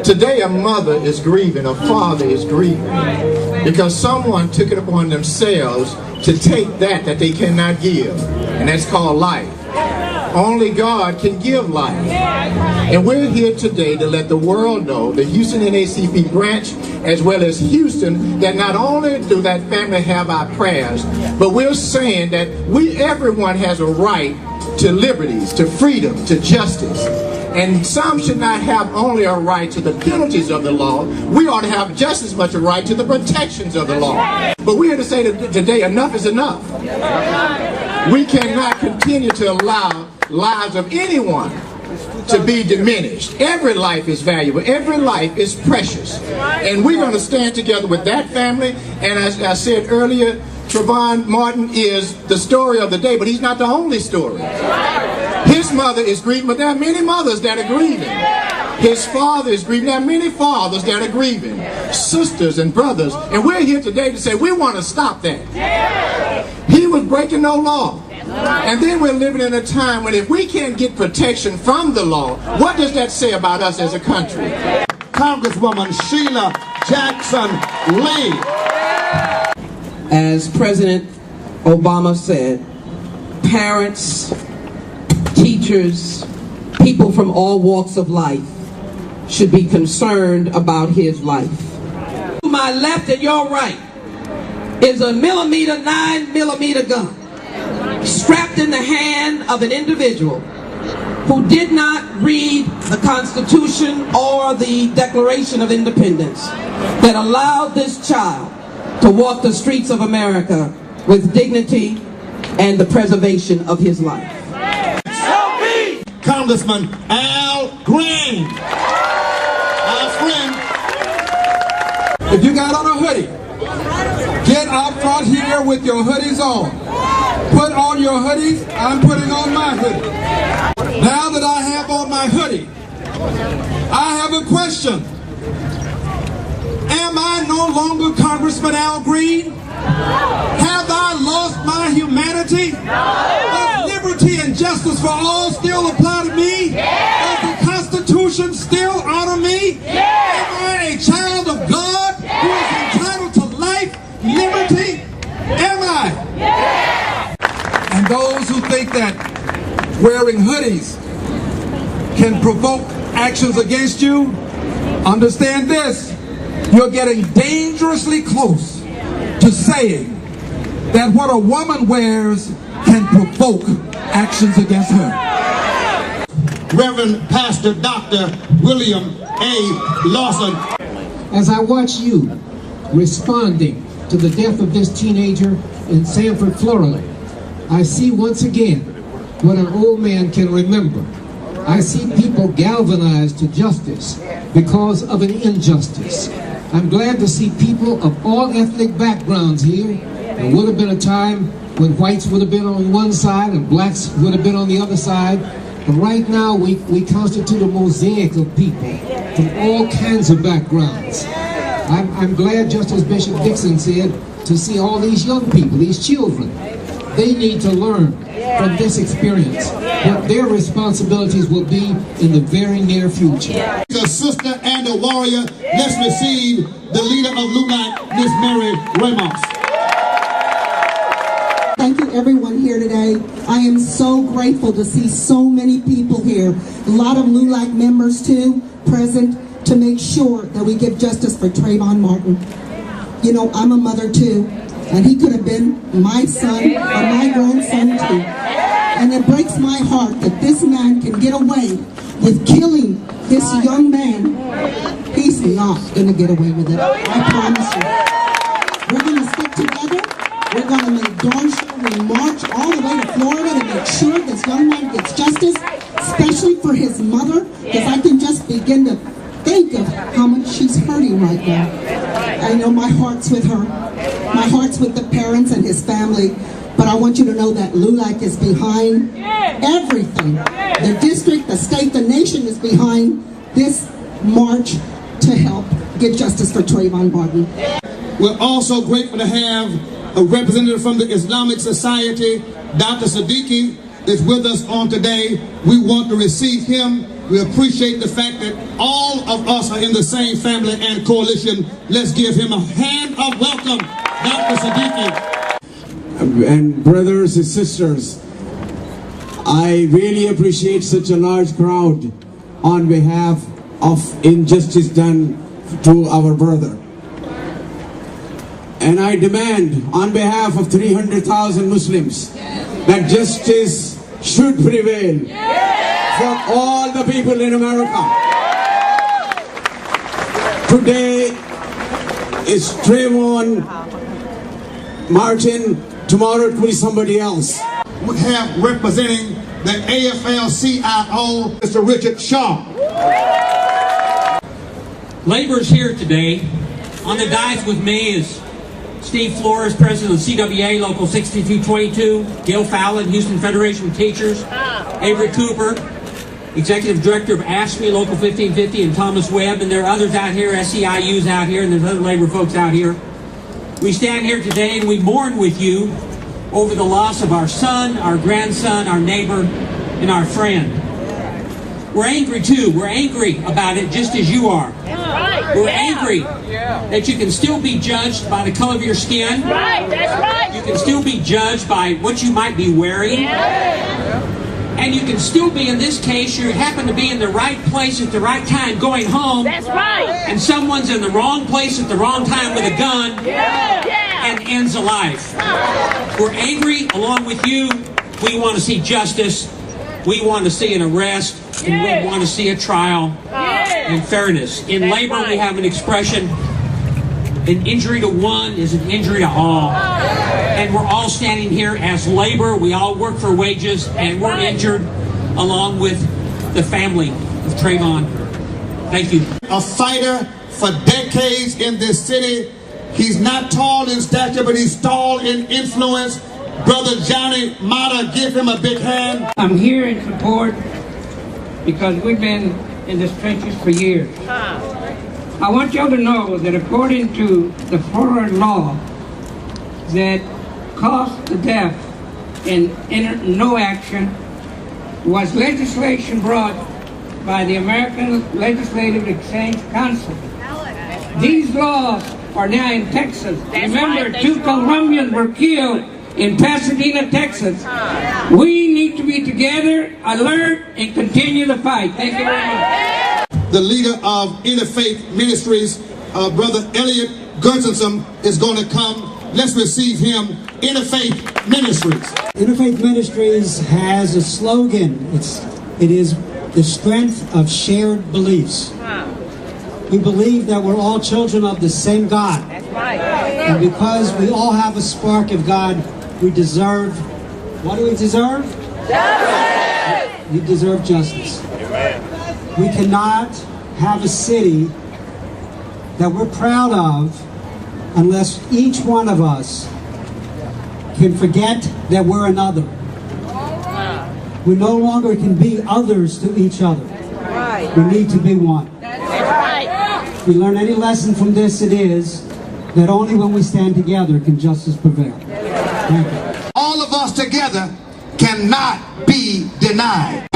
Today a mother is grieving, a father is grieving, because someone took it upon themselves to take that they cannot give, and that's called life. Only God can give life. And we're here today to let the world know, the Houston NACP branch, as well as Houston, that not only do that family have our prayers, but we're saying that everyone has a right to liberties, to freedom, to justice. And some should not have only a right to the penalties of the law. We ought to have just as much a right to the protections of the law. But we're here to say that today enough is enough. We cannot continue to allow lives of anyone to be diminished. Every life is valuable. Every life is precious. And we're going to stand together with that family. And as I said earlier, Trayvon Martin is the story of the day, but he's not the only story. His mother is grieving, but there are many mothers that are grieving. His father is grieving. There are many fathers that are grieving. Sisters and brothers. And we're here today to say we want to stop that. He was breaking no law. And then we're living in a time when if we can't get protection from the law, what does that say about us as a country? Congresswoman Sheila Jackson Lee. As President Obama said, parents, teachers, people from all walks of life should be concerned about his life. To my left and your right is a 9mm gun strapped in the hand of an individual who did not read the Constitution or the Declaration of Independence that allowed this child to walk the streets of America with dignity and the preservation of his life. Congressman Al Green, our friend. If you got on a hoodie, get out front here with your hoodies on. Put on your hoodies. I'm putting on my hoodie. Now that I have on my hoodie, I have a question. Am I no longer Congressman Al Green? Have I lost my humanity? Does liberty and justice for all still apply to me? Does the Constitution still honor me? Am I a child of God who is entitled to life, liberty? Am I? And those who think that wearing hoodies can provoke actions against you, understand this. You're getting dangerously close to saying that what a woman wears can provoke actions against her. Reverend Pastor Dr. William A. Lawson. As I watch you responding to the death of this teenager in Sanford, Florida, I see once again what an old man can remember. I see people galvanized to justice because of an injustice. I'm glad to see people of all ethnic backgrounds here. There would have been a time when whites would have been on one side and blacks would have been on the other side. But right now we constitute a mosaic of people from all kinds of backgrounds. I'm glad, just as Bishop Dixon said, to see all these young people, these children. They need to learn from this experience what their responsibilities will be in the very near future. A sister and a warrior, let's receive the leader of LULAC, Miss Mary Ramos. Thank you everyone here today. I am so grateful to see so many people here. A lot of LULAC members too, present to make sure that we give justice for Trayvon Martin. You know, I'm a mother too, and he could have been my son or my grandson too. And it breaks my heart that this man can get away with killing this young man. He's not going to get away with it. I promise you. We're going to stick together. We're going to make darn sure we march all the way to Florida to make sure this young man gets justice, especially for his mother, because I can just begin to think of how much she's hurting right now. I know my heart's with her. My heart's with the parents and his family. But I want you to know that LULAC is behind everything. The district, the state, the nation is behind this march to help get justice for Trayvon Martin. We're also grateful to have a representative from the Islamic Society. Dr. Siddiqui is with us on today. We want to receive him. We appreciate the fact that all of us are in the same family and coalition. Let's give him a hand of welcome, Dr. Siddiqui. And brothers and sisters, I really appreciate such a large crowd on behalf of injustice done to our brother. And I demand on behalf of 300,000 Muslims that justice should prevail for all the people in America. Today is Trayvon Martin, tomorrow it will be somebody else. We have representing the AFL-CIO, Mr. Richard Shaw. Labor's here today. On the dais with me is Steve Flores, President of CWA, Local 6222, Gil Fallon, Houston Federation of Teachers, Avery Cooper, Executive Director of AFSCME, Local 1550, and Thomas Webb, and there are others out here, SEIU's out here, and there's other labor folks out here. We stand here today and we mourn with you over the loss of our son, our grandson, our neighbor, and our friend. We're angry too. We're angry about it just as you are. We're angry that you can still be judged by the color of your skin. You can still be judged by what you might be wearing. And you can still be, in this case, you happen to be in the right place at the right time going home. And someone's in the wrong place at the wrong time with a gun and ends a life. We're angry along with you. We want to see justice. We want to see an arrest. And we want to see a trial and fairness. In labor, we have an expression: an injury to one is an injury to all. And we're all standing here as labor. We all work for wages, and we're injured along with the family of Trayvon. Thank you. A fighter for decades in this city. He's not tall in stature, but he's tall in influence. Brother Johnny Mata, give him a big hand. I'm here in support because we've been in the trenches for years. I want y'all to know that according to the Florida law that caused the death in no action was legislation brought by the American Legislative Exchange Council. These laws are now in Texas. Remember, 2 Colombians were killed in Pasadena, Texas. We need to be together, alert, and continue the fight. Thank you very much. The leader of Interfaith Ministries, Brother Elliot Gertzenson, is going to come. Let's receive him. Interfaith Ministries. Interfaith Ministries has a slogan. It is the strength of shared beliefs. We believe that we're all children of the same God. That's right. And because we all have a spark of God, we deserve, what do we deserve? Justice! We deserve justice. We cannot have a city that we're proud of unless each one of us can forget that we're another. We no longer can be others to each other. We need to be one. If we learn any lesson from this, it is that only when we stand together can justice prevail. Thank you. All of us together cannot be denied.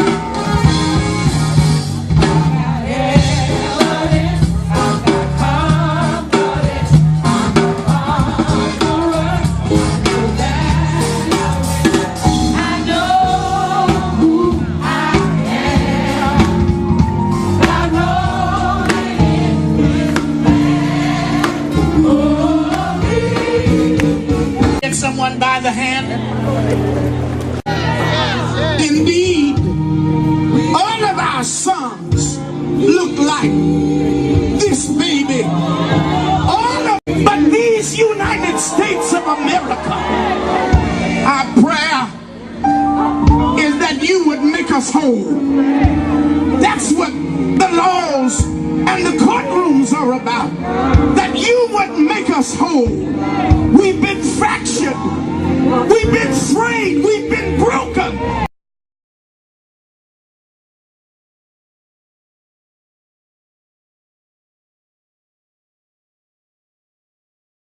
Someone by the hand. Indeed, all of our sons look like this baby. But these United States of America, our prayer is that you would make us whole. That's what the laws and the courtrooms are about. That you would make us whole. We've been fractured. We've been frayed. We've been